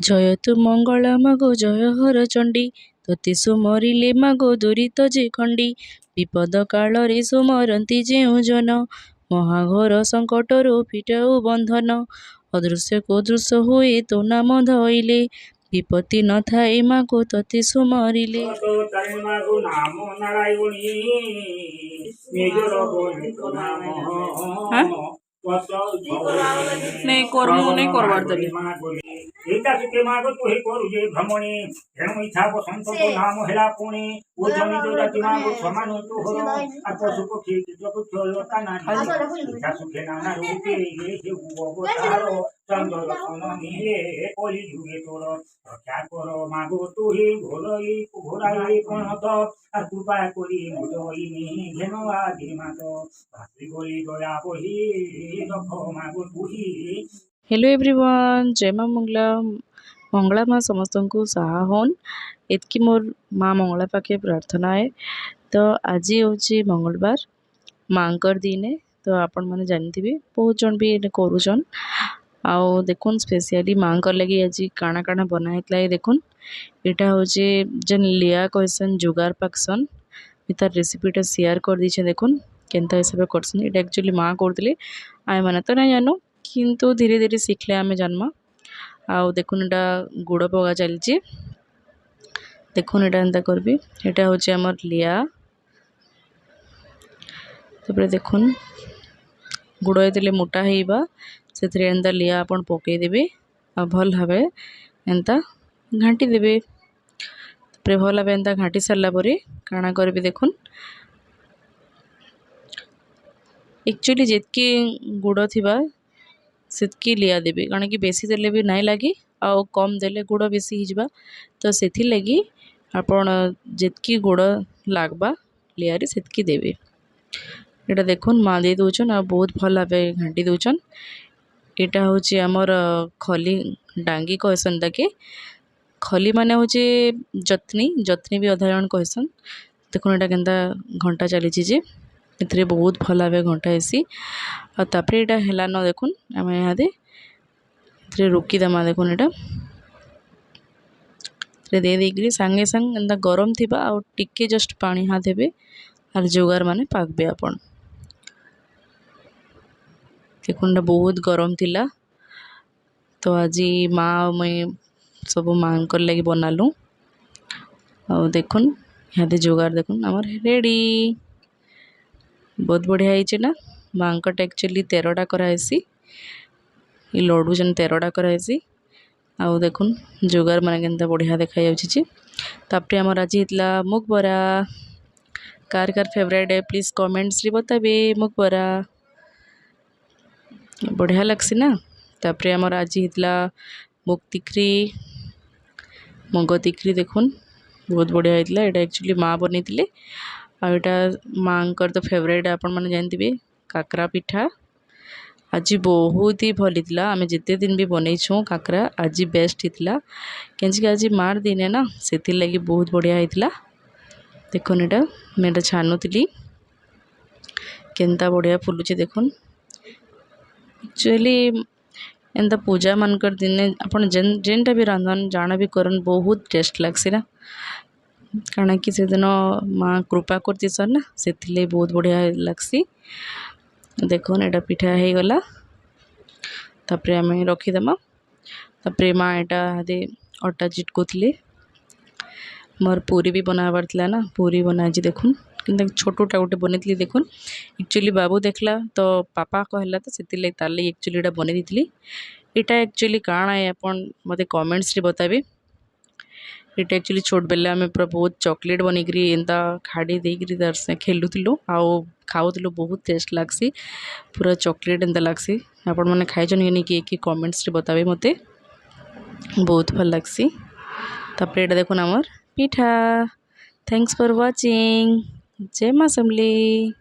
জয় তু মঙ্গলা মাগো জয় হর চণ্ডী তোতে সুমরিলে মাগো দুরিত যে খণ্ডী বিপদ কাଳରେ ସୁମରନ୍ତି ଯେଉଁ ଜନ ମହାଘୋର ସଙ୍କଟରୁ ଫିଟାଉ ବନ୍ଧନ ଅଦୃଶ୍ୟକୁ ଦୃଶ୍ୟ ହୁଏ ତୋ ନାମ ଧଇଲେ ବିପତ୍ତି ନଥାଏ ମାଗୋ ତତେ ସୁମରିଲେ। नहीं करबार देली ଏଇଟା ଟିକେ ମାଗ ତୁ ହିଁ କରୁଛେ ଭ୍ରମଣୀ ଏଣୁ ଇଚ୍ଛା ବସନ୍ତ ତୋ ନାମ ହେଲା ପୁଣି ଉଜନି ଜାତି ମାଗ ସମାନ ତୁ ହର ଆଉ ପଶୁ ପକ୍ଷୀ କୀଟପକ୍ଷ ଲତା ନାରୀ ଇଚ୍ଛା ସୁଖେ ନାନା ରୂପେ ହେ ଅବତାର ଚନ୍ଦ୍ର ଦର୍ଶନ ମିଳେ କଳି ଯୁଗେ ତୋର ରକ୍ଷା କର ମାଗ ତୁ ହିଁ ଘୋରାଇ ପଣତ আর কৃপা করি মুদইনি ঘেন আদি মাত ভাসি গলি দয়া বহি রখ মাগ তুহি। हेलो एवरीवन, जय माँ मंगला। मंगला माँ समस्त को साहा हन एतकी मोर माँ मंगला पाखे प्रार्थना है। तो आज हूँ मंगलवार माँकर दिन है। तो आपण मैंने जानते बहुत जन भी करुचन आउ देखुन स्पेशली माँकर लगी आज काଣା काଣା बनाइला देखुन यहाँ हूँ जेन लिया कहसन जुगार पाकसन तार रेसिपीटा शेयर कर दीछे देखुन केनता हिसाब करसन। ये एक्चुअली माँ करते आए मैंने तो नहीं जानू किंतु धीरे धीरे शिखले आम जन्मा आउ देखुन एटा गुड़ पका चलची देखुन एटा एंता करबी एटा होची हमर लिया तबरे देखुन गुड़ ये मोटा हेबा से एंता लिया अपन पकई देबे आ भल भावे एंता घाटी देबे तबरे भल भावे एंता घाटी सारला परे काଣା करबे देखुन एक्चुअली जेतकी गुड़ थिबा सेतकी लिया देबे कारण कि बेसी देले भी नहीं लगे आउ कम देले गुड़ बेसी हिजबा तो सेथि लगी आपण जेतकी गुड़ लागबा लिया रे सेतकी देबे। एटा देखुन माँ दे दउछन आ बहुत भल भावे घाटी दउछन। एटा होची हमर खली डांगी कहसन ताके खली माने होचे जतनी जतनी भी अधारण कहसन। देखुन एटा केनता घंटा चली जे एथरे बहुत भल भावे घंटा हेसी आ तापरे एटा हेला न देखुन आम यहाँ दे रोकीदेमा देखुन एटा दे देकरी सांगे सांग एंता गरम थिबा आ टिके जस्ट पानी हाँ देबे आर जुगार माने पाकबे आपण देखुन बहुत गरम थिला। तो आज माँ मुई सब माँ लगी बनालु आ देखुन यहाँ दे जुगार देखुन आमर रेडी बहुत बढ़िया है ना। माँकट एक्चुअली 13टा कराएसी ये लड्डू जेन 13टा कराएसी आउ देखुन जुगार माने केनता बढ़िया देखा जाउछि। तापरे हमर आज हितला मुग बरा कार कार फेवरेट है प्लीज कमेंट्स रे बताबे मुग बरा बढ़िया लगसी ना। तापरे हमर आज हितला मुग तिकरी मुग तिकरी देखुन बहुत बढ़िया होता है। एक्चुअली माँ बनी आटा माँ तो फेवरेट आपण मैंने जानते काकरा पिठा आज बहुत ही भल होता आम जिते दिन भी बनईछू काकरा आज बेस्ट होता कहीं आज मार दिन है ना से लगी बहुत बढ़िया होता। देखुन एटा मैं छानुली केनता बढ़िया फुलुचे देखुन एक्चुअली एंता पूजा मानकर दिन अपन जेनटा भी रांधन जाना भी करन बहुत टेस्ट लगसी ना कारण कि से दिन माँ कृपा करती सर ना से बहुत बढ़िया लगसी। देखो एटा पिठा हो गला तापरे आम रखीदेमा तापरे माँ यहाँ दे अटा चिटकुले मोर पूरी भी बनाबार थिला ना पूरी बनाई देखुन कि छोटोटा गोटे बनई देखुन एक्चुअली बाबू देखला तो पापा कहला तो से तार एक्चुअली एटा बनई दी एटा एक्चुअली काଣା है अपन मते कमेंट्स रे बताबे। एटा एक्चुअली छोट बेले आम पूरा बहुत चॉकलेट बनिकी एंता खाड़ी देकरी तार से खेलुलु आउ खाऊलु बहुत टेस्ट लगसी पूरा चॉकलेट एंता लगसी आपण मैंने खाइछन कि किए कमेंट्स रे बताबे मते बहुत भल लगसी। तापरे एटा देखुन हमर पिठा। Thanks for watching. जय माँ समली।